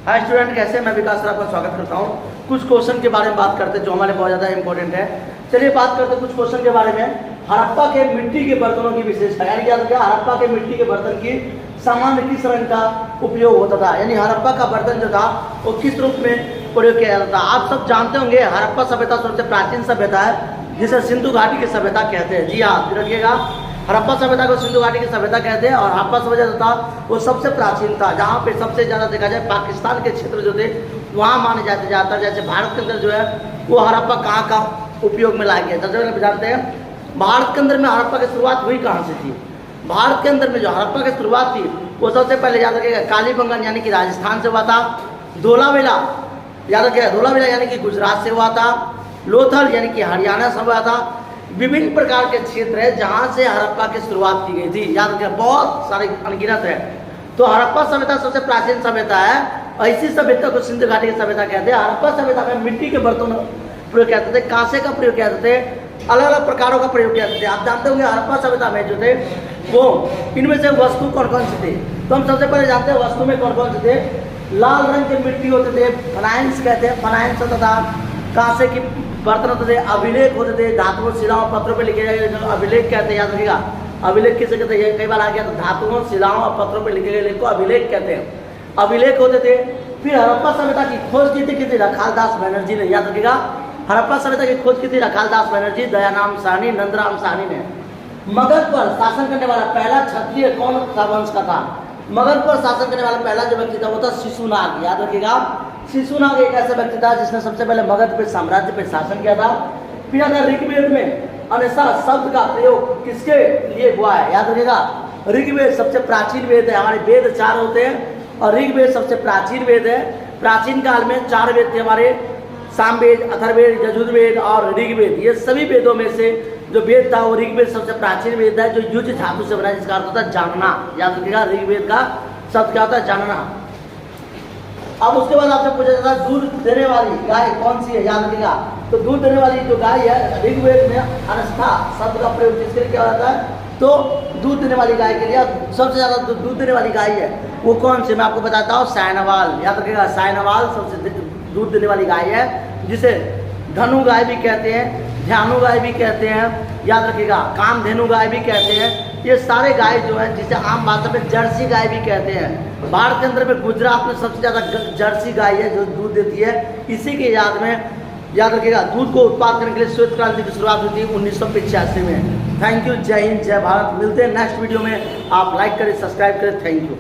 Hi student, कैसे? मैं विकास sir आपका स्वागत करता हूँ। कुछ क्वेश्चन के बारे में बात करते हैं जो हमारे बहुत ज़्यादा इंपॉर्टेंट है। चलिए बात करते हैं कुछ क्वेश्चन के बारे में। हड़प्पा के मिट्टी के बर्तनों की विशेषता, यानी क्या था? हड़प्पा के मिट्टी के बर्तन की सामान्य किस रंग का उपयोग होता था, यानी हड़प्पा का बर्तन जो था वो किस रूप में प्रयोग किया जाता था। आप सब जानते होंगे हड़प्पा सभ्यता सबसे प्राचीन सभ्यता है जिसे सिंधु घाटी की सभ्यता कहते हैं। जी हाँ, रखिएगा, हड़प्पा सभ्यता को सिंधु घाटी की सभ्यता कहते हैं। और हड़प्पा सभ्यता जो था वो सबसे प्राचीन था, जहाँ पे सबसे ज़्यादा देखा जाए पाकिस्तान के क्षेत्र जो थे वहाँ माने जाता है। जैसे भारत के अंदर जो है वो हड़प्पा कहाँ का उपयोग में लाया गया। सबसे पहले जानते हैं भारत के अंदर में हड़प्पा की शुरुआत हुई कहाँ से थी। भारत के अंदर में जो हड़प्पा की शुरुआत थी वो सबसे पहले याद रखिएगा कालीबंगन यानी कि राजस्थान से हुआ था। धोलावीरा याद रखिएगा, धोलावीरा यानी कि गुजरात से हुआ था। लोथल यानी कि हरियाणा से हुआ था। विभिन्न प्रकार के क्षेत्र है जहाँ से हड़प्पा की शुरुआत की गई थी। याद रखिए, बहुत सारे अनगिनत है। तो हड़प्पा सभ्यता सबसे प्राचीन सभ्यता है। ऐसी सभ्यता को सिंधु घाटी की सभ्यता कहते हैं। हड़प्पा सभ्यता में मिट्टी के बर्तन प्रयोग करते थे, कांसे का प्रयोग करते थे, अलग अलग प्रकारों का प्रयोग करते थे। आप जानते होंगे हड़प्पा सभ्यता में जो थे वो इनमें से वस्तु कौन कौन से थे। तो हम सबसे पहले जानते हैं वस्तु में कौन कौन से थे। लाल रंग के मिट्टी होते थे, फनाइंस कहते हैं, फनाइंस होता था। कांसे की बर्तन होते थे, अभिलेख होते थे, धातुओं शिलाओं पत्रों पे लिखे गए जो अभिलेख कहते हैं। याद रखिएगा, अभिलेख किसे कहते हैं? कई बार आ गया तो धातुओं शिलाओं और पत्रों पे लिखे गए लेख को अभिलेख कहते हैं। अभिलेख होते थे। फिर हड़प्पा सभ्यता की खोज की थी रखालदास बनर्जी ने। याद रखिएगा, हड़प्पा सभ्यता की खोज की थी रखालदास बनर्जी, दयाराम साहनी, नंदराम साहनी ने। मगध पर शासन करने वाला पहला क्षत्रिय कौन सा वंश का था? मगध पर शासन करने वाला पहला जो व्यक्ति था वो था शिशुनाग। याद रखिएगा, शिशुनाग एक ऐसा व्यक्ति था जिसने सबसे पहले मगध पे साम्राज्य पे शासन किया था। फिर अगर ऋग्वेद में अनसा शब्द का प्रयोग किसके लिए हुआ है? याद रखिएगा, ऋग्वेद सबसे प्राचीन वेद है। हमारे वेद 4 होते हैं और ऋग्वेद सबसे प्राचीन वेद है। प्राचीन काल में 4 वेद थे हमारे, सामवेद, अथर्ववेद, यजुर्वेद और ऋग्वेद। ये सभी वेदों में से जो वेद था वो ऋग्वेद सबसे प्राचीन वेद है, जो युज धातु से बना, जिसका अर्थ होता है जानना। याद रखिएगा, ऋग्वेद का शब्द क्या होता है? जानना। अब उसके बाद आपसे पूछा जाता है दूध देने वाली गाय कौन सी है? याद रखिएगा, तो दूध देने वाली जो गाय है ऋग्वेद में अनस्था शब्द का प्रयोग किसके लिए किया जाता है? तो दूध देने वाली गाय के लिए। सबसे ज़्यादा दूध देने वाली गाय है वो कौन सी? मैं आपको बताता हूँ, सायनवाल। याद रखिएगा, सायनवाल सबसे दूध देने वाली गाय है, जिसे धनु गाय भी कहते हैं, ध्यानु गाय भी कहते हैं। याद रखिएगा, कामधेनु गाय भी कहते हैं। ये सारे गाय जो है जिसे आम भाषा में जर्सी गाय भी कहते हैं। भारत के अंदर में गुजरात में सबसे ज़्यादा जर्सी गाय है जो दूध देती है। इसी के याद में याद रखिएगा दूध को उत्पादन करने के लिए श्वेत क्रांति की शुरुआत हुई थी 1985 में। थैंक यू, जय हिंद, जय भारत। मिलते हैं नेक्स्ट वीडियो में। आप लाइक करें, सब्सक्राइब करें। Thank you.